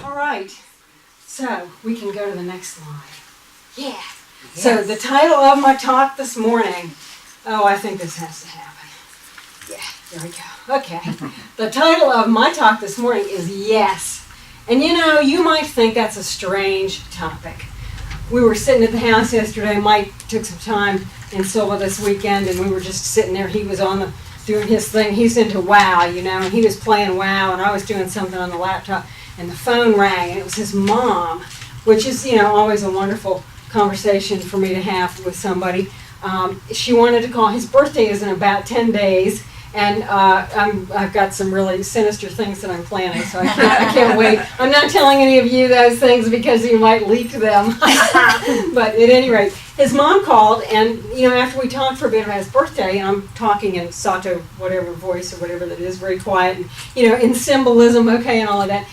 All right, so we can go to the next slide. Yeah. Yes. So the title of my talk this morning, I think this has to happen. Yeah, there we go. Okay. The title of my talk this morning is Yes. And you might think that's a strange topic. We were sitting at the house yesterday. Mike took some time in Sylva this weekend, and we were just sitting there. He was doing his thing. He's into WoW, and he was playing WoW, and I was doing something on the laptop, and the phone rang, and it was his mom, which is, always a wonderful conversation for me to have with somebody. She wanted to call. His birthday is in about 10 days, and I've got some really sinister things that I'm planning, so I can't wait. I'm not telling any of you those things because you might leak them. But at any rate, his mom called, and after we talked for a bit about his birthday, and I'm talking in Sato whatever voice or whatever that is, very quiet, and in symbolism, okay, and all of that.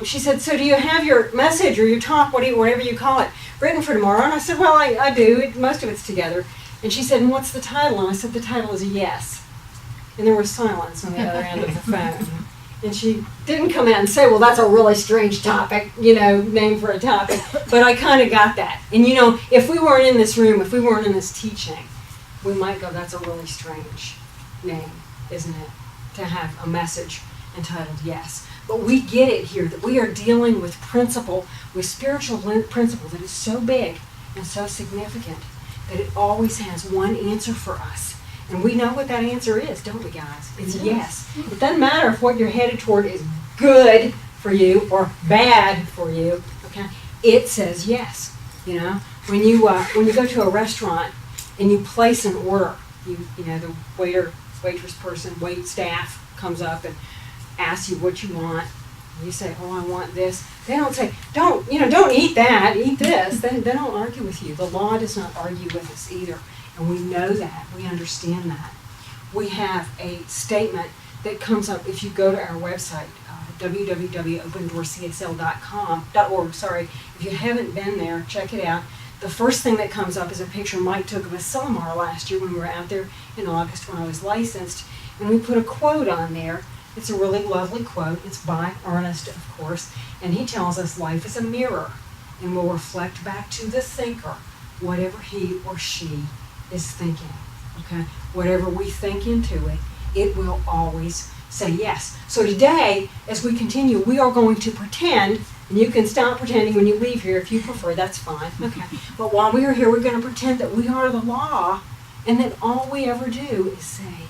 She said, "So do you have your message or your talk, whatever you call it, written for tomorrow?" And I said, "Well, I do. Most of it's together." And she said, "And what's the title?" And I said, "The title is Yes." And there was silence on the other end of the phone. And she didn't come out and say, "Well, that's a really strange topic, name for a topic." But I kind of got that. And if we weren't in this room, if we weren't in this teaching, we might go, "That's a really strange name, isn't it?" To have a message entitled Yes. But we get it here, that we are dealing with spiritual principle that is so big and so significant that it always has one answer for us. And we know what that answer is, don't we, guys? It's yes. It doesn't matter if what you're headed toward is good for you or bad for you, okay? It says yes, When you go to a restaurant and you place an order, the waitress person, wait staff comes up and asks you what you want. You say, "Oh, I want this." They don't say, don't eat that, eat this. They don't argue with you. The law does not argue with us either. And we know that. We understand that. We have a statement that comes up if you go to our website, www.opendoorcsl.org. If you haven't been there, check it out. The first thing that comes up is a picture Mike took of a Sylva last year when we were out there in August when I was licensed. And we put a quote on there. It's a really lovely quote. It's by Ernest, of course. And he tells us life is a mirror and will reflect back to the thinker whatever he or she is thinking. Okay? Whatever we think into it, it will always say yes. So today, as we continue, we are going to pretend, and you can stop pretending when you leave here if you prefer, that's fine. Okay. But while we are here, we're going to pretend that we are the law and that all we ever do is say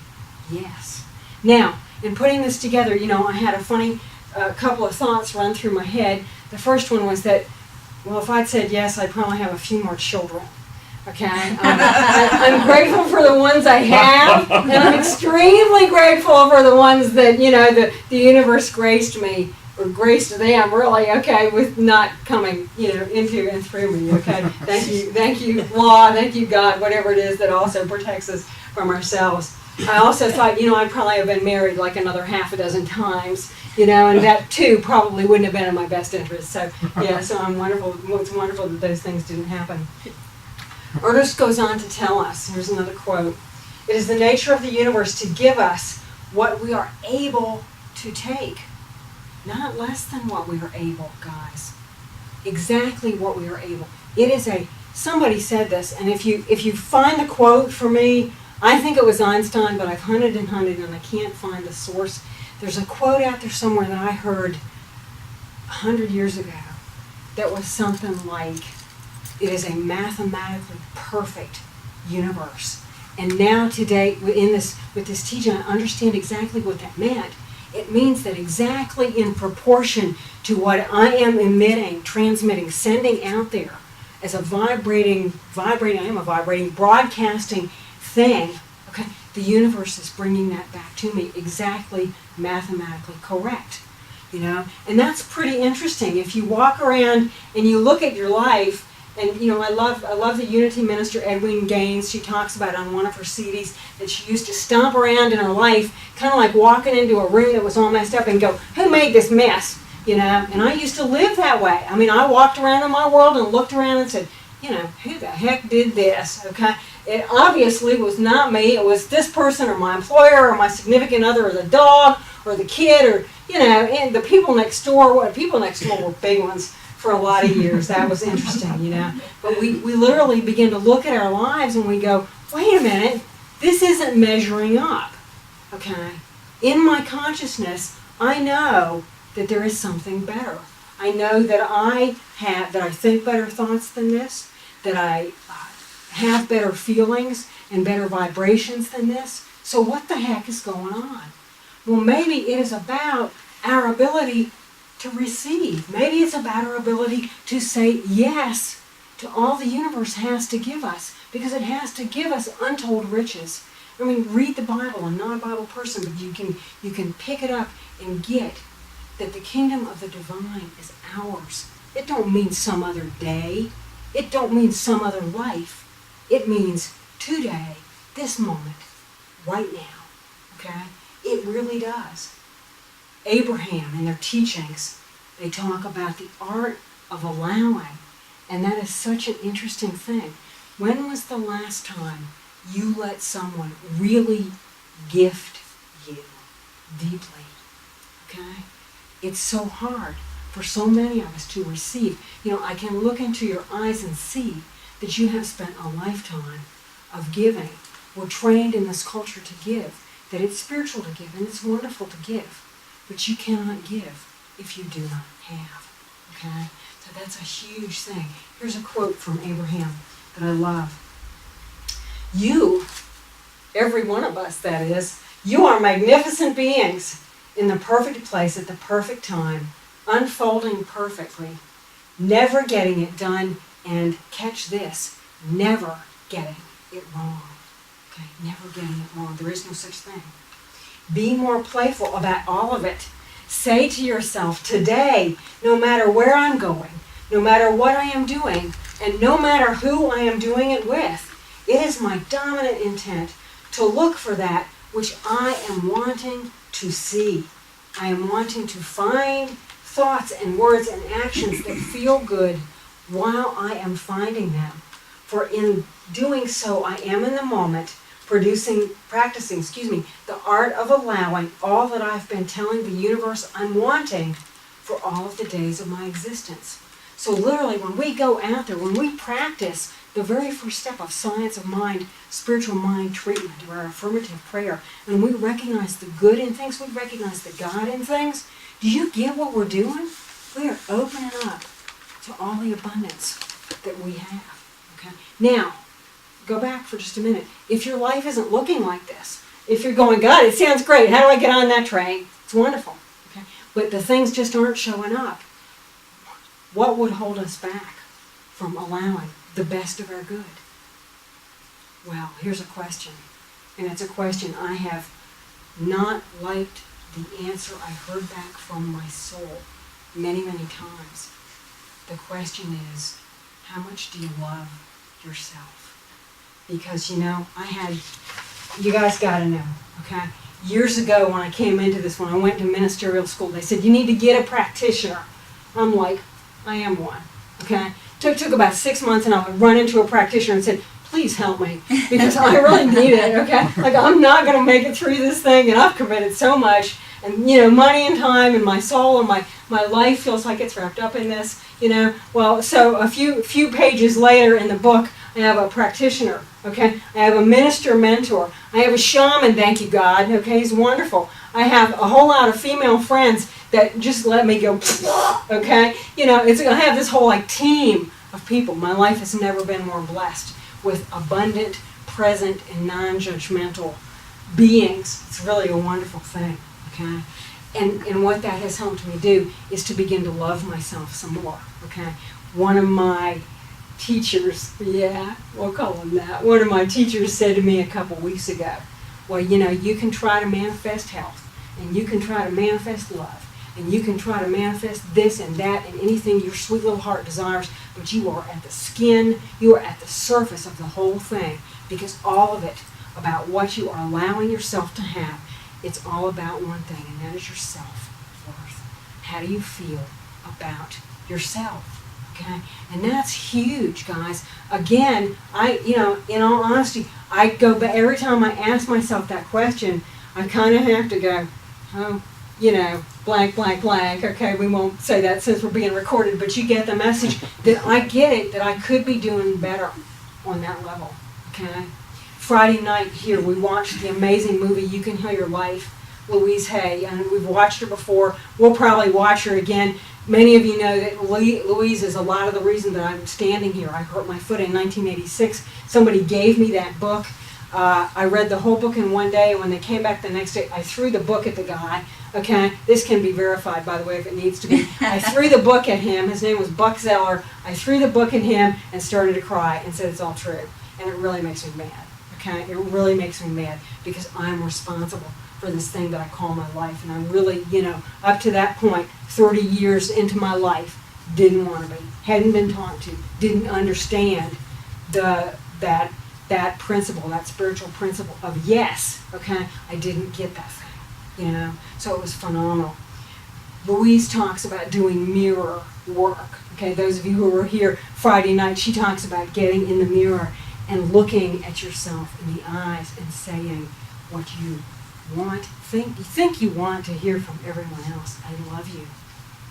yes. Now, in putting this together, I had a funny couple of thoughts run through my head. The first one was that, well, if I'd said yes, I'd probably have a few more children. Okay? I'm grateful for the ones I have, and I'm extremely grateful for the ones that, the universe graced me, or graced them, really, okay, with not coming, into and through me, okay? Thank you, law, thank you, God, whatever it is that also protects us from ourselves. I also thought, I'd probably have been married like another half a dozen times, and that too probably wouldn't have been in my best interest. So, so I'm wonderful. It's wonderful that those things didn't happen. Ernest goes on to tell us, here's another quote, "It is the nature of the universe to give us what we are able to take, not less than what we are able, guys. Exactly what we are able." Somebody said this, and if you find the quote for me, I think it was Einstein, but I've hunted and I can't find the source. There's a quote out there somewhere that I heard 100 years ago that was something like, "It is a mathematically perfect universe." And now today, with this teaching, I understand exactly what that meant. It means that exactly in proportion to what I am emitting, transmitting, sending out there as a vibrating, I am a vibrating, broadcasting thing, okay, the universe is bringing that back to me exactly mathematically correct, and that's pretty interesting. If you walk around and you look at your life, and I love the Unity minister Edwin Gaines. She talks about on one of her CDs that she used to stomp around in her life, kind of like walking into a room that was all messed up and go, "Who made this mess?" And I used to live that way. I mean, I walked around in my world and looked around and said, who the heck did this, okay? It obviously was not me. It was this person or my employer or my significant other or the dog or the kid, or, and the people next door. People next door were big ones for a lot of years. That was interesting, But we literally begin to look at our lives and we go, wait a minute, this isn't measuring up, okay? In my consciousness, I know that there is something better. I know that I think better thoughts than this, that I have better feelings and better vibrations than this. So what the heck is going on? Well, maybe it is about our ability to receive. Maybe it's about our ability to say yes to all the universe has to give us, because it has to give us untold riches. I mean, read the Bible. I'm not a Bible person, but you can pick it up and get that the kingdom of the divine is ours. It don't mean some other day. It don't mean some other life. It means today, this moment, right now. Okay? It really does. Abraham, in their teachings, they talk about the art of allowing, and that is such an interesting thing. When was the last time you let someone really gift you deeply? Okay? It's so hard for so many of us to receive. I can look into your eyes and see that you have spent a lifetime of giving. We're trained in this culture to give, that it's spiritual to give, and it's wonderful to give. But you cannot give if you do not have. Okay? So that's a huge thing. Here's a quote from Abraham that I love. You, every one of us that is, you are magnificent beings in the perfect place at the perfect time, unfolding perfectly, never getting it done, and catch this, never getting it wrong. Okay, never getting it wrong. There is no such thing. Be more playful about all of it. Say to yourself, today, no matter where I'm going, no matter what I am doing, and no matter who I am doing it with, it is my dominant intent to look for that which I am wanting to see. I am wanting to find thoughts and words and actions that feel good while I am finding them. For in doing so, I am in the moment practicing the art of allowing all that I've been telling the universe I'm wanting for all of the days of my existence. So literally, when we go out there, when we practice the very first step of science of mind, spiritual mind treatment, or our affirmative prayer, and we recognize the good in things, we recognize the God in things, do you get what we're doing? We are opening up to all the abundance that we have. Okay? Now, go back for just a minute. If your life isn't looking like this, if you're going, God, it sounds great. How do I get on that train? It's wonderful. Okay? But the things just aren't showing up. What would hold us back from allowing the best of our good? Well, here's a question. And it's a question I have not liked the answer I heard back from my soul many, many times. The question is, how much do you love yourself? Because, you guys got to know, okay? Years ago when I came into this, when I went to ministerial school, they said, you need to get a practitioner. I'm like, I am one, okay? Took about 6 months, and I would run into a practitioner and said, please help me, because I really need it, okay? Like, I'm not going to make it through this thing, and I've committed so much, and, money and time, and my soul, and my life feels like it's wrapped up in this, Well, so a few pages later in the book, I have a practitioner, okay? I have a minister mentor. I have a shaman, thank you God, okay? He's wonderful. I have a whole lot of female friends that just let me go, okay? I have this whole team of people. My life has never been more blessed with abundant, present, and non-judgmental beings. It's really a wonderful thing, okay? And what that has helped me do is to begin to love myself some more, okay? One of my teachers, we'll call him that. One of my teachers said to me a couple weeks ago, well, you can try to manifest health, and you can try to manifest love, and you can try to manifest this and that and anything your sweet little heart desires, but you are at the skin, you are at the surface of the whole thing, because all of it, about what you are allowing yourself to have, it's all about one thing, and that is your self-worth. How do you feel about yourself? Okay? And that's huge, guys. Again, in all honesty, I go back, every time I ask myself that question, I kind of have to go, oh, you know, blank, blank, blank. Okay, we won't say that since we're being recorded, but you get the message that I get it, that I could be doing better on that level. Okay? Friday night here, we watched the amazing movie You Can Heal Your Life, Louise Hay, and we've watched her before. We'll probably watch her again. Many of you know that Louise is a lot of the reason that I'm standing here. I hurt my foot in 1986. Somebody gave me that book. I read the whole book in one day, and when they came back the next day, I threw the book at the guy. Okay, this can be verified, by the way, if it needs to be. I threw the book at him. His name was Buck Zeller. I threw the book at him and started to cry and said it's all true. And it really makes me mad. Okay, it really makes me mad because I'm responsible for this thing that I call my life. And I'm really, you know, up to that point, 30 years into my life, didn't want to be, hadn't been taught to, didn't understand that principle, that spiritual principle of yes, okay? I didn't get that thing, you know? So it was phenomenal. Louise talks about doing mirror work, okay? Those of you who were here Friday night, she talks about getting in the mirror and looking at yourself in the eyes and saying what you think you want to hear from everyone else. I love you.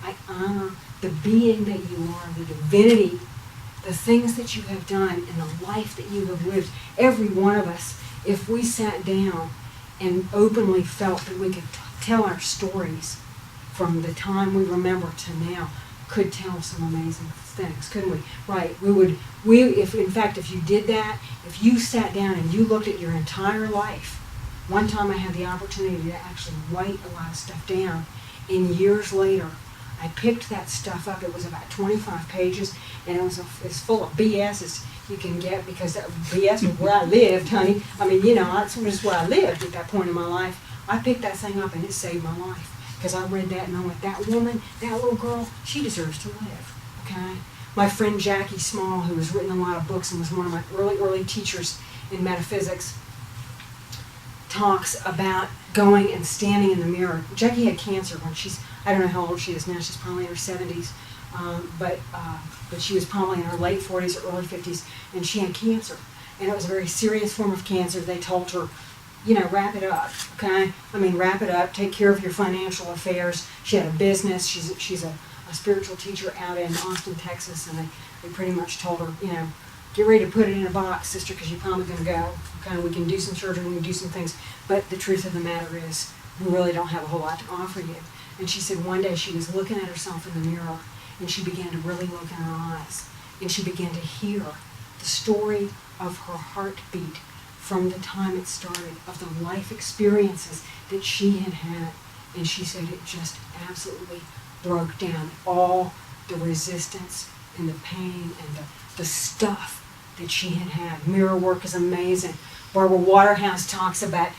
I honor the being that you are, the divinity, the things that you have done, and the life that you have lived. Every one of us, if we sat down and openly felt that we could tell our stories from the time we remember to now, could tell some amazing things, couldn't we? Right, if you did that, if you sat down and you looked at your entire life. One time I had the opportunity to actually write a lot of stuff down, and years later, I picked that stuff up. It was about 25 pages, and it's full of BS as you can get, because that BS was where I lived, honey. I mean, you know, that's just where I lived at that point in my life. I picked that thing up, and it saved my life, because I read that and I went, that woman, that little girl, she deserves to live, okay? My friend Jackie Small, who has written a lot of books and was one of my early teachers in metaphysics, talks about going and standing in the mirror. Jackie had cancer when I don't know how old she is now, she's probably in her 70s, but she was probably in her late 40s or early 50s, and she had cancer. And it was a very serious form of cancer. They told her, you know, wrap it up, okay? I mean, wrap it up, take care of your financial affairs. She had a business. She's a spiritual teacher out in Austin, Texas, and they pretty much told her, you know, get ready to put it in a box, sister, because you're probably going to go. Okay, we can do some surgery, we can do some things, but the truth of the matter is, we really don't have a whole lot to offer you. And she said one day she was looking at herself in the mirror, and she began to really look in her eyes, and she began to hear the story of her heartbeat from the time it started, of the life experiences that she had had. And she said it just absolutely broke down all the resistance and the pain and the stuff that she had had. Mirror work is amazing. Barbara Waterhouse talks about,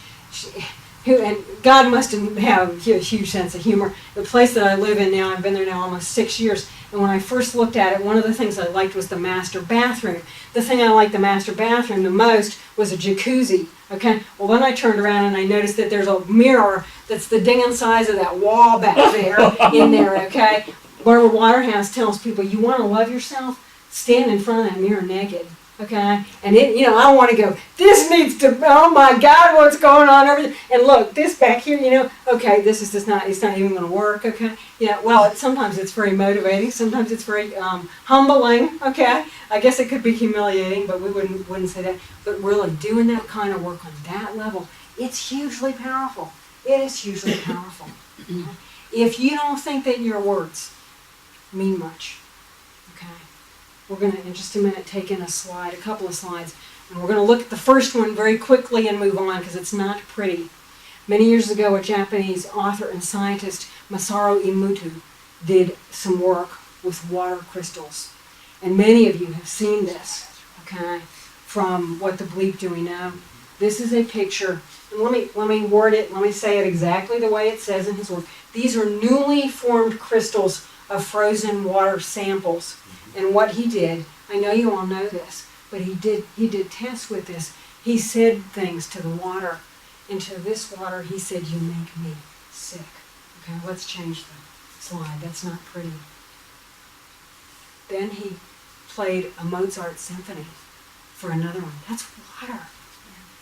and God must have a huge sense of humor. The place that I live in now, I've been there now almost 6 years, and when I first looked at it, one of the things I liked was the master bathroom. The thing I liked the master bathroom the most was a jacuzzi, okay? Well, then I turned around and I noticed that there's a mirror that's the dingin' size of that wall back there, in there, okay? Barbara Waterhouse tells people, you want to love yourself? Stand in front of that mirror naked. Okay, and it, you know, I want to go, this needs to, oh my God, what's going on over there? And look, this back here, you know, okay, this is just not, it's not even going to work, okay? Yeah, well, sometimes it's very motivating, sometimes it's very humbling, okay? I guess it could be humiliating, but we wouldn't say that. But really, doing that kind of work on that level, it's hugely powerful. It is hugely powerful. Okay? If you don't think that your words mean much, okay? We're going to, in just a minute, take in a couple of slides, and we're going to look at the first one very quickly and move on because it's not pretty. Many years ago, a Japanese author and scientist, Masaru Emoto, did some work with water crystals. And many of you have seen this, okay, from What the Bleep Do We Know? This is a picture, and let me word it, let me say it exactly the way it says in his work. These are newly formed crystals of frozen water samples. And what he did, I know you all know this, but he did tests with this. He said things to the water. And to this water, he said, you make me sick. Okay, let's change the slide. That's not pretty. Then he played a Mozart symphony for another one. That's water.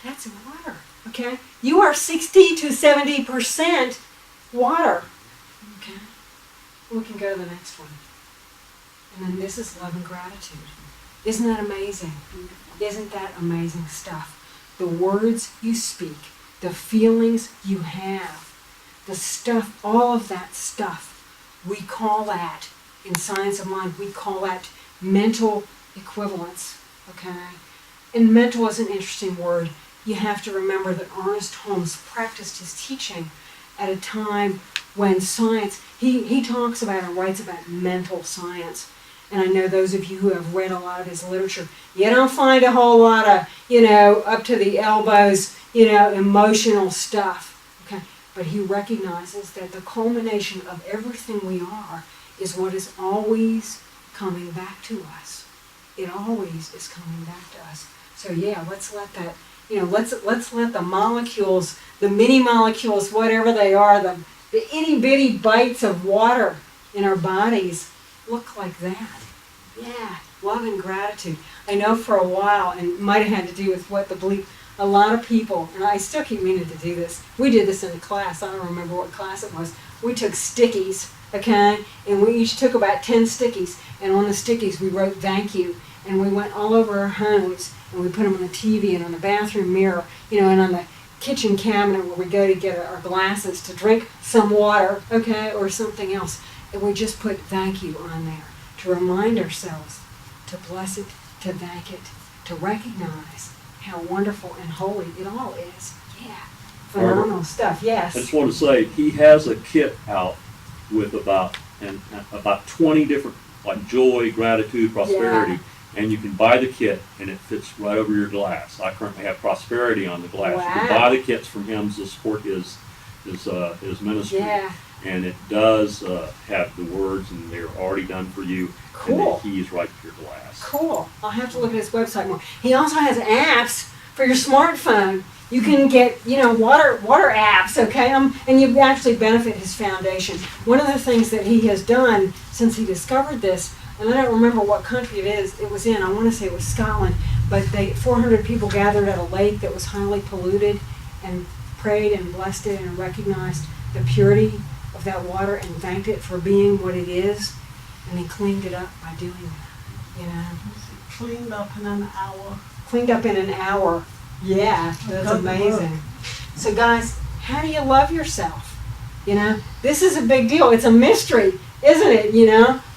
That's water. Okay? You are 60 to 70% water. Okay? We can go to the next one. And then this is love and gratitude. Isn't that amazing? Isn't that amazing stuff? The words you speak, the feelings you have, the stuff, all of that stuff, we call that, in science of mind, we call that mental equivalence, okay? And mental is an interesting word. You have to remember that Ernest Holmes practiced his teaching at a time when science, he talks about and writes about mental science. And I know those of you who have read a lot of his literature, you don't find a whole lot of, up to the elbows, emotional stuff. Okay? But he recognizes that the culmination of everything we are is what is always coming back to us. It always is coming back to us. So yeah, let's let that, let's let the molecules, the mini molecules, whatever they are, the itty bitty bites of water in our bodies look like that. Yeah, love and gratitude. I know for a while, and it might have had to do with what the belief, a lot of people, and I still keep meaning to do this. We did this in a class. I don't remember what class it was. We took stickies, okay, and we each took about 10 stickies, and on the stickies we wrote thank you, and we went all over our homes, and we put them on the TV and on the bathroom mirror, and on the kitchen cabinet where we go to get our glasses to drink some water, okay, or something else. And we just put thank you on there to remind ourselves to bless it, to thank it, to recognize how wonderful and holy it all is. Yeah, phenomenal stuff, yes. I just want to say, he has a kit out with about 20 different, like joy, gratitude, prosperity. Yeah. And you can buy the kit, and it fits right over your glass. I currently have prosperity on the glass. Wow. You can buy the kits from him to support his ministry. Yeah. And it does have the words, and they're already done for you. Cool. And the keys right to your glass. Cool. I'll have to look at his website more. He also has apps for your smartphone. You can get, water apps, okay? And you actually benefit his foundation. One of the things that he has done since he discovered this, and I don't remember what country it was in. I want to say it was Scotland. But 400 people gathered at a lake that was highly polluted and prayed and blessed it and recognized the purity of that water and thanked it for being what it is. And they cleaned it up by doing that, Cleaned up in an hour. Cleaned up in an hour. Yeah, that's amazing. So guys, how do you love yourself? This is a big deal. It's a mystery, isn't it?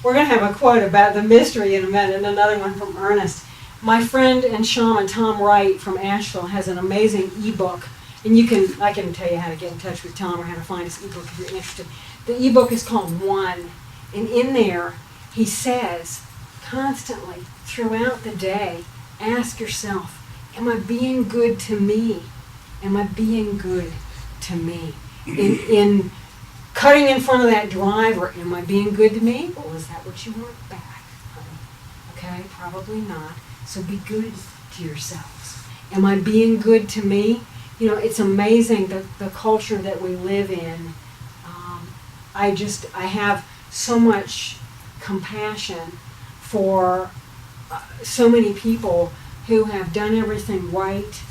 We're going to have a quote about the mystery in a minute, and another one from Ernest. My friend and shaman Tom Wright from Asheville has an amazing ebook, and I can tell you how to get in touch with Tom or how to find his ebook if you're interested. The ebook is called One, and in there he says constantly throughout the day, ask yourself, am I being good to me? Am I being good to me? In cutting in front of that driver, am I being good to me? Or is that what you want back, honey? Okay, probably not. So be good to yourselves. Am I being good to me? It's amazing the culture that we live in. I have so much compassion for so many people who have done everything right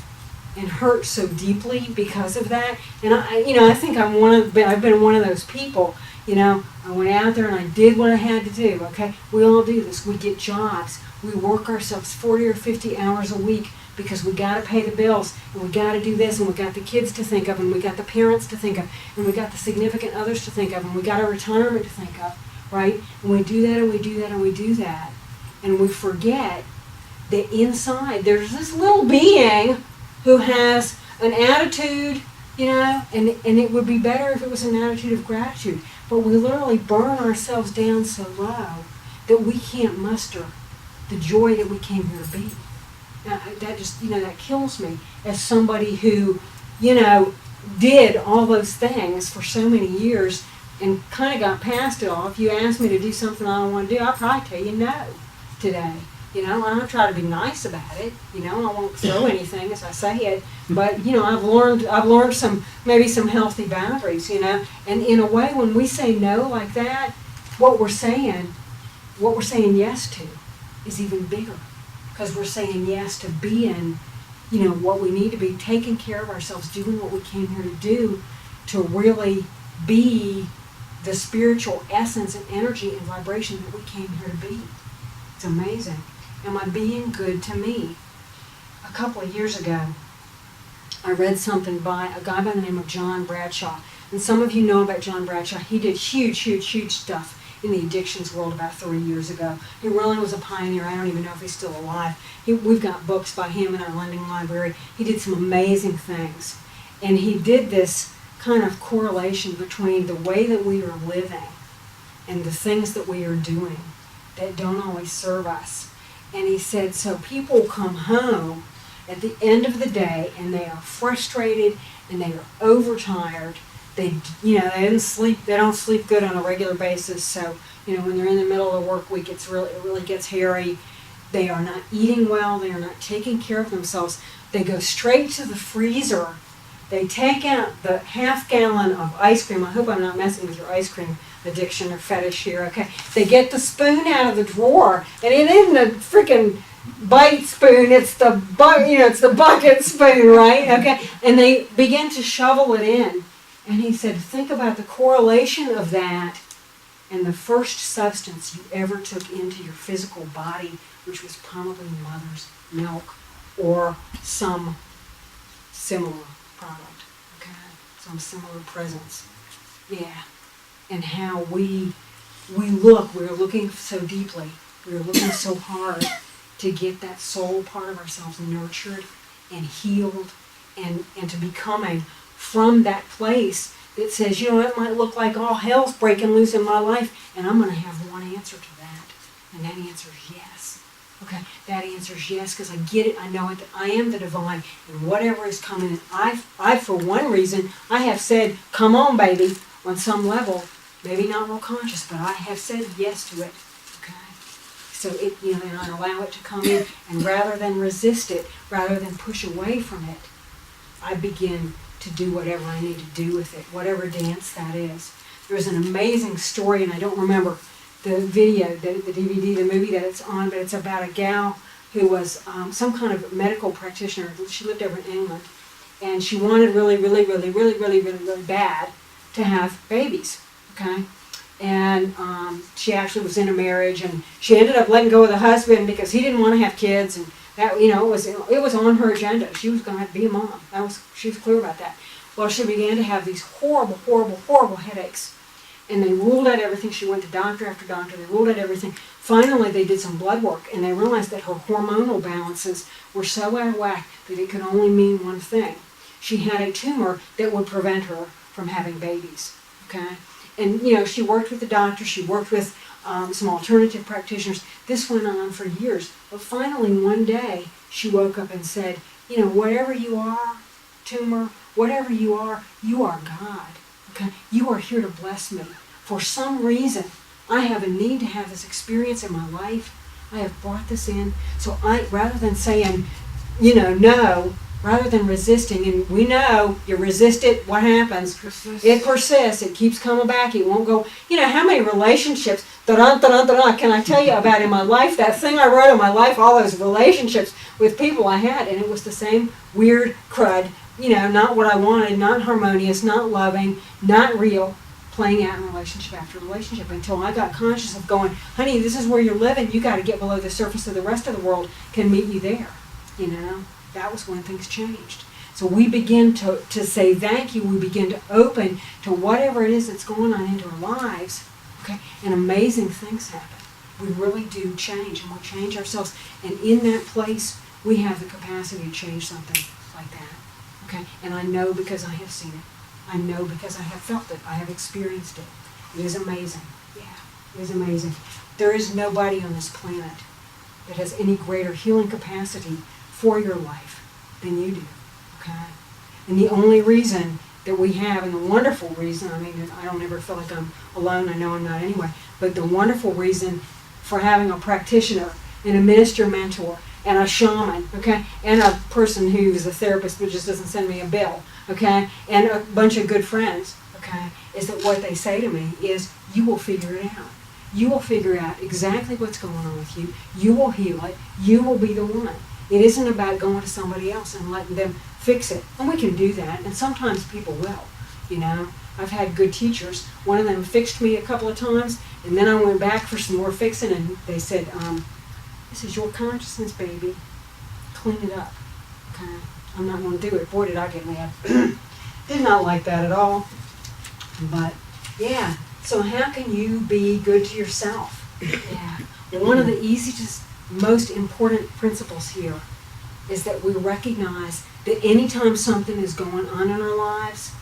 and hurt so deeply because of that. And I think I've been one of those people. I went out there and I did what I had to do. Okay, we all do this. We get jobs. We work ourselves 40 or 50 hours a week because we got to pay the bills, and we got to do this, and we got the kids to think of, and we got the parents to think of, and we got the significant others to think of, and we got our retirement to think of, right? And we do that, and we do that, and we do that, and we forget that inside there's this little being who has an attitude, and it would be better if it was an attitude of gratitude. But we literally burn ourselves down so low that we can't muster the joy that we came here to be. Now, that just, that kills me as somebody who, did all those things for so many years and kind of got past it all. If you ask me to do something I don't want to do, I'll probably tell you no today. And I'll try to be nice about it. I won't throw anything as I say it. But, I've learned maybe some healthy boundaries, And in a way, when we say no like that, what we're saying yes to is even bigger. Because we're saying yes to being, what we need to be, taking care of ourselves, doing what we came here to do, to really be the spiritual essence and energy and vibration that we came here to be. It's amazing. Am I being good to me? A couple of years ago, I read something by a guy by the name of John Bradshaw. And some of you know about John Bradshaw. He did huge stuff in the addictions world about 3 years ago. He really was a pioneer. I don't even know if he's still alive. We've got books by him in our lending library. He did some amazing things. And he did this kind of correlation between the way that we are living and the things that we are doing that don't always serve us. And he said, so people come home at the end of the day and they are frustrated and they are overtired. They don't sleep good on a regular basis. So, when they're in the middle of the work week, it really gets hairy. They are not eating well. They are not taking care of themselves. They go straight to the freezer. They take out the half-gallon of ice cream. I hope I'm not messing with your ice cream addiction or fetish here, okay? They get the spoon out of the drawer, and it isn't a freaking bite spoon. It's the bucket spoon, right? Okay, and they begin to shovel it in. And he said, think about the correlation of that and the first substance you ever took into your physical body, which was probably mother's milk or some similar product, okay? Some similar presence. Yeah. And how we're looking so deeply, we're looking so hard to get that soul part of ourselves nurtured and healed and to becoming from that place that says, it might look like all hell's breaking loose in my life, and I'm going to have one answer to that. And that answer is yes. Okay, that answer is yes, because I get it, I know it, that I am the divine, and whatever is coming, I for one reason, I have said, come on, baby, on some level, maybe not real conscious, but I have said yes to it. Okay, so it, and I allow it to come in, and rather than resist it, rather than push away from it, I begin to do whatever I need to do with it, whatever dance that is. There's an amazing story, and I don't remember the video, the DVD, the movie that it's on, but it's about a gal who was some kind of medical practitioner. She lived over in England, and she wanted really bad to have babies, okay? And she actually was in a marriage, and she ended up letting go of the husband because he didn't want to have kids, and that, it was on her agenda. She was going to have to be a mom. She was clear about that. Well, she began to have these horrible headaches. And they ruled out everything. She went to doctor after doctor. They ruled out everything. Finally, they did some blood work, and they realized that her hormonal balances were so out of whack that it could only mean one thing. She had a tumor that would prevent her from having babies. Okay? And, she worked with the doctor. She worked with some alternative practitioners. This went on for years. But finally, one day, she woke up and said, whatever you are, tumor, whatever you are God. Okay? You are here to bless me. For some reason, I have a need to have this experience in my life. I have brought this in. So rather than saying, no, rather than resisting, and we know you resist it, what happens? It persists. It keeps coming back. It won't go. How many relationships, can I tell you about in my life? That thing I wrote in my life, all those relationships with people I had, and it was the same weird crud, not what I wanted, not harmonious, not loving, not real, playing out in relationship after relationship until I got conscious of going, honey, this is where you're living. You got to get below the surface so the rest of the world can meet you there. That was when things changed. So we begin to say thank you. We begin to open to whatever it is that's going on into our lives. Okay, and amazing things happen. We really do change, and we change ourselves. And in that place, we have the capacity to change something like that. Okay, and I know because I have seen it. I know because I have felt it. I have experienced it. It is amazing. Yeah, it is amazing. There is nobody on this planet that has any greater healing capacity for your life than you do. Okay, and the only reason that we have, and the wonderful reason, I don't ever feel like I'm alone, I know I'm not anyway, but the wonderful reason for having a practitioner and a minister mentor and a shaman, okay, and a person who's a therapist but just doesn't send me a bill, okay, and a bunch of good friends, okay, is that what they say to me is, you will figure it out. You will figure out exactly what's going on with you. You will heal it. You will be the one. It isn't about going to somebody else and letting them fix it. And we can do that, and sometimes people will, I've had good teachers. One of them fixed me a couple of times, and then I went back for some more fixing, and they said, this is your consciousness, baby. Clean it up. Okay? I'm not going to do it. Boy, did I get mad. Did not like that at all. But, yeah. So how can you be good to yourself? Yeah. Well, one of the easiest, most important principles here is that we recognize that anytime something is going on in our lives,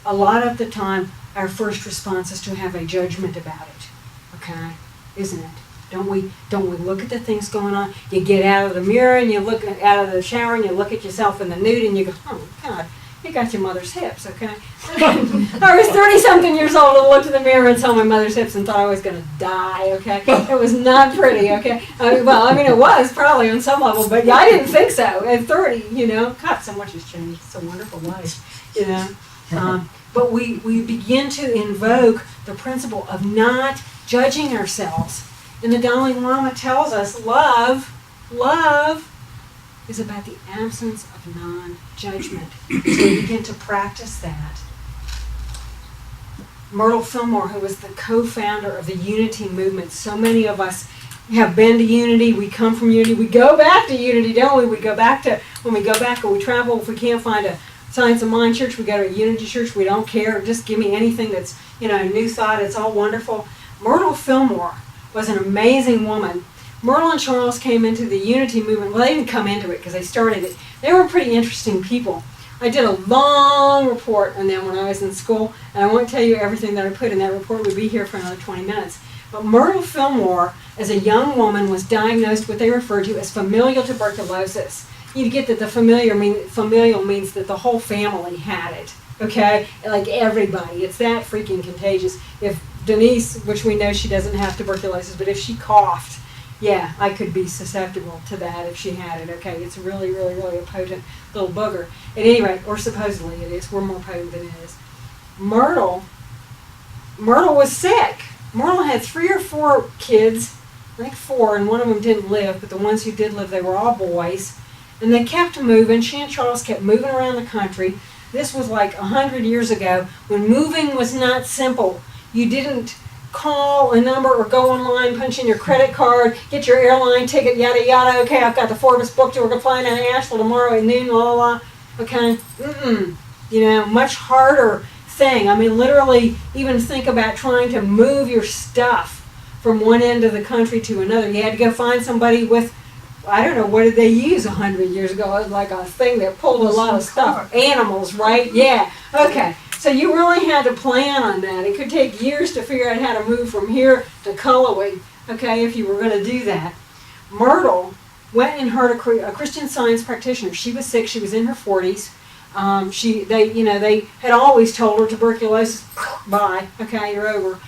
a lot of the time our first response is to have a judgment about it. Okay? Isn't it? Don't we look at the things going on? You get out of the mirror and you look out of the shower and you look at yourself in the nude and you go, oh God, you got your mother's hips, okay? I was 30-something years old and looked in the mirror and saw my mother's hips and thought I was going to die, okay? It was not pretty, okay? It was probably on some level, but yeah, I didn't think so. At 30, God, so much has changed. It's a wonderful life, But we begin to invoke the principle of not judging ourselves. And the Dalai Lama tells us love is about the absence of non-judgment. So we begin to practice that. Myrtle Fillmore, who was the co-founder of the Unity movement, so many of us have been to Unity, we come from Unity, we go back to Unity, don't we? When we go back or we travel, if we can't find a Science of Mind church, we go to a Unity church, we don't care, just give me anything that's, a new thought, it's all wonderful. Myrtle Fillmore was an amazing woman. Myrtle and Charles came into the Unity movement. Well, they didn't come into it because they started it. They were pretty interesting people. I did a long report on them when I was in school, and I won't tell you everything that I put in that report. We'd be here for another 20 minutes. But Myrtle Fillmore, as a young woman, was diagnosed with what they referred to as familial tuberculosis. You get that the familial means that the whole family had it, okay? Like everybody. It's that freaking contagious. If Denise, which we know she doesn't have tuberculosis, but if she coughed, yeah, I could be susceptible to that if she had it, okay? It's really, really, really a potent little booger. At any rate, or supposedly it is. We're more potent than it is. Myrtle was sick. Myrtle had 3 or 4 kids, I think 4, and one of them didn't live, but the ones who did live, they were all boys. And they kept moving. She and Charles kept moving around the country. This was like 100 years ago when moving was not simple. You didn't call a number or go online, punch in your credit card, get your airline ticket, yada, yada. Okay, I've got the Forbes booked. We're going to fly down to Asheville tomorrow at noon, la, la, la. Okay? Much harder thing. Literally, even think about trying to move your stuff from one end of the country to another. You had to go find somebody with, I don't know, what did they use 100 years ago? It was like a thing that pulled a lot of stuff. Animals, right? Yeah. Okay. So you really had to plan on that. It could take years to figure out how to move from here to Cullowhee, okay, if you were going to do that. Myrtle went and heard a Christian Science practitioner. She was sick. She was in her 40s. They had always told her tuberculosis, bye, okay, you're over.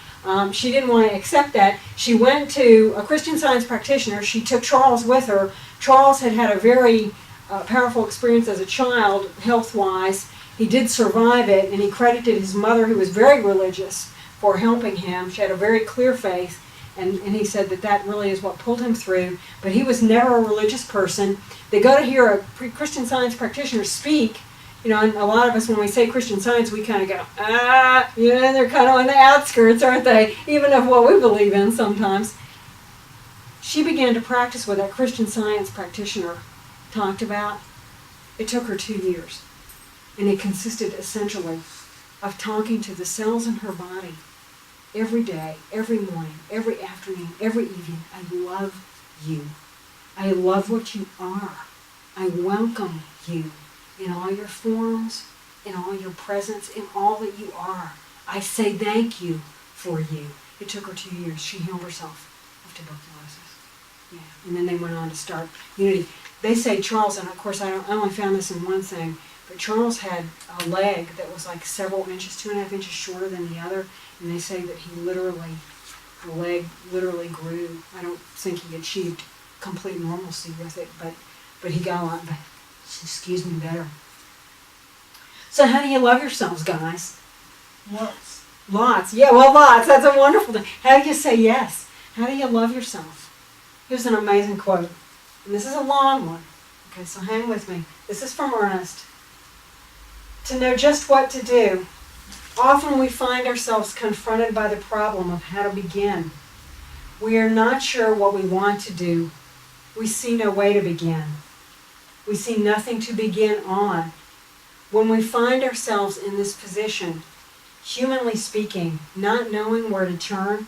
She didn't want to accept that. She went to a Christian Science practitioner. She took Charles with her. Charles had had a very powerful experience as a child, health-wise. He did survive it, and he credited his mother, who was very religious, for helping him. She had a very clear faith, and he said that really is what pulled him through. But he was never a religious person. They go to hear a Christian Science practitioner speak, and a lot of us, when we say Christian Science, we kind of go, they're kind of on the outskirts, aren't they? Even of what we believe in sometimes. She began to practice what that Christian Science practitioner talked about. It took her 2 years. And it consisted essentially of talking to the cells in her body every day, every morning, every afternoon, every evening. I love you. I love what you are. I welcome you in all your forms, in all your presence, in all that you are. I say thank you for you. It took her 2 years. She healed herself of tuberculosis. Yeah. And then they went on to start Unity. They say Charles, and of course I only found this in one thing, but Charles had a leg that was like several inches, 2.5 inches shorter than the other, and they say that the leg literally grew. I don't think he achieved complete normalcy with it, but he got a lot better. So how do you love yourselves, guys? Lots. Yeah, well, lots. That's a wonderful thing. How do you say yes? How do you love yourself? Here's an amazing quote, and this is a long one. Okay, so hang with me. This is from Ernest. To know just what to do Often we find ourselves confronted by the problem of how to begin. We are not sure what we want to do. We see no way to begin. We see nothing to begin on. When we find ourselves in this position, humanly speaking, not knowing where to turn,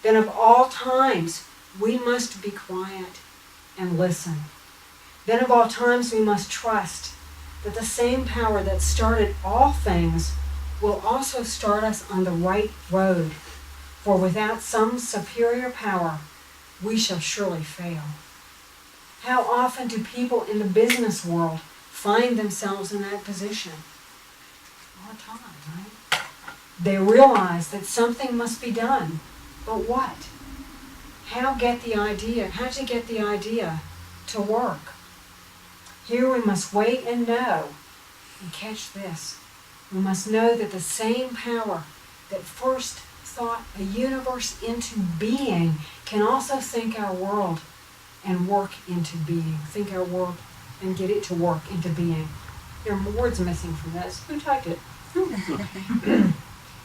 then of all times we must be quiet and listen. Then of all times we must trust that the same power that started all things will also start us on the right road. For without some superior power, we shall surely fail. How often do people in the business world find themselves in that position? All the time, right? They realize that something must be done, but what? How to get the idea to work? Here we must wait and know, and catch this. We must know that the same power that first thought a universe into being can also think our world and work into being. Think our world and get it to work into being. There are words missing from this. Who typed it?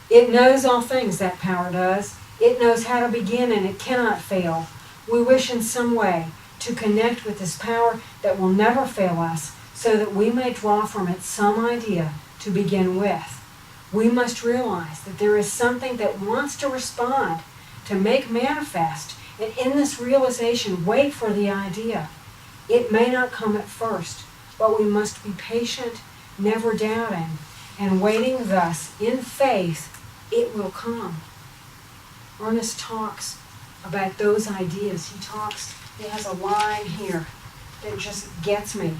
It knows all things, that power does. It knows how to begin and it cannot fail. We wish in some way to connect with this power that will never fail us so that we may draw from it some idea to begin with. We must realize that there is something that wants to respond, to make manifest, and in this realization, wait for the idea. It may not come at first, but we must be patient, never doubting, and waiting thus, in faith, it will come. Ernest talks about those ideas. He has a line here that just gets me.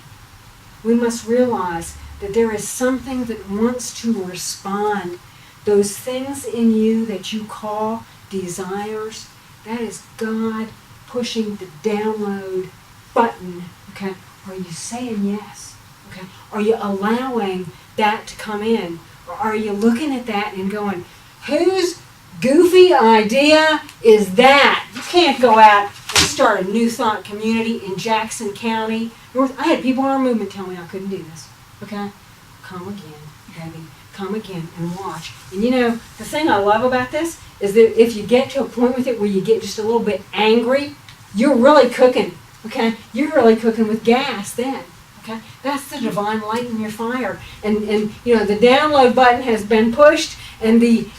We must realize that there is something that wants to respond. Those things in you that you call desires, that is God pushing the download button. Okay? Are you saying yes? Okay? Are you allowing that to come in? Or are you looking at that and going, whose goofy idea is that? You can't go out and start a New Thought community in Jackson County. I had people in our movement tell me I couldn't do this. Okay? Come again, Debbie. Come again and watch. And you know, the thing I love about this is that if you get to a point with it where you get just a little bit angry, you're really cooking. Okay? You're really cooking with gas then. Okay? That's the divine light in your fire. And you know, the download button has been pushed and the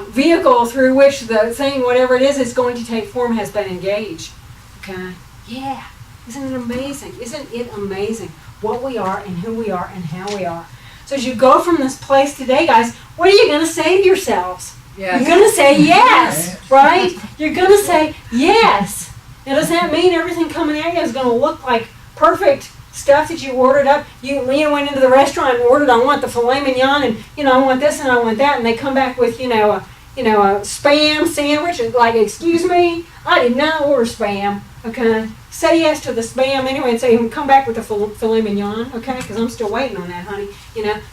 vehicle through which the thing, whatever it is going to take form has been engaged. Okay? Yeah. Isn't it amazing? Isn't it amazing what we are and who we are and how we are? So as you go from this place today, guys, what are you going to say to yourselves? Yes. You're going to say yes, right? You're going to say yes. Now, does that mean everything coming at you is going to look like perfect stuff that you ordered up? You went into the restaurant and ordered, I want the filet mignon, and I want this and I want that, and they come back with a spam sandwich, and like, excuse me, I did not order spam. Okay, say yes to the spam anyway, and say come back with the filet mignon. Okay, because I'm still waiting on that, honey.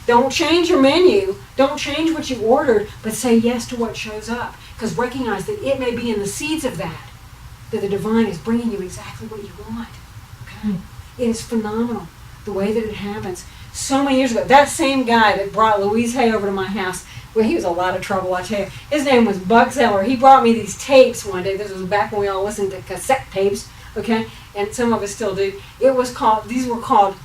Don't change your menu, don't change what you ordered, but say yes to what shows up. Because recognize that it may be in the seeds of that the divine is bringing you exactly what you want. Okay, it is phenomenal the way that it happens. So many years ago, that same guy that brought Louise Hay over to my house. Well, he was a lot of trouble, I tell you. His name was Buck Zeller. He brought me these tapes one day. This was back when we all listened to cassette tapes, okay? And some of us still do. These were called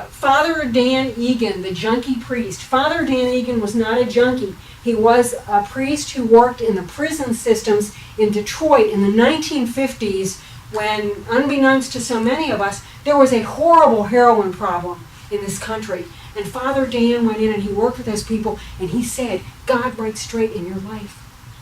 Father Dan Egan, the Junkie Priest. Father Dan Egan was not a junkie. He was a priest who worked in the prison systems in Detroit in the 1950s when, unbeknownst to so many of us, there was a horrible heroin problem in this country. And Father Dan went in and he worked with those people, and he said, God breaks straight in your life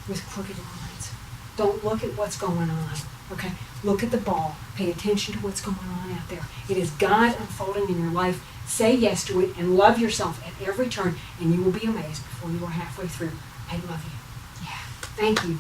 with crooked lines. Don't look at what's going on, okay? Look at the ball. Pay attention to what's going on out there. It is God unfolding in your life. Say yes to it and love yourself at every turn, and you will be amazed before you are halfway through. I love you. Yeah. Thank you.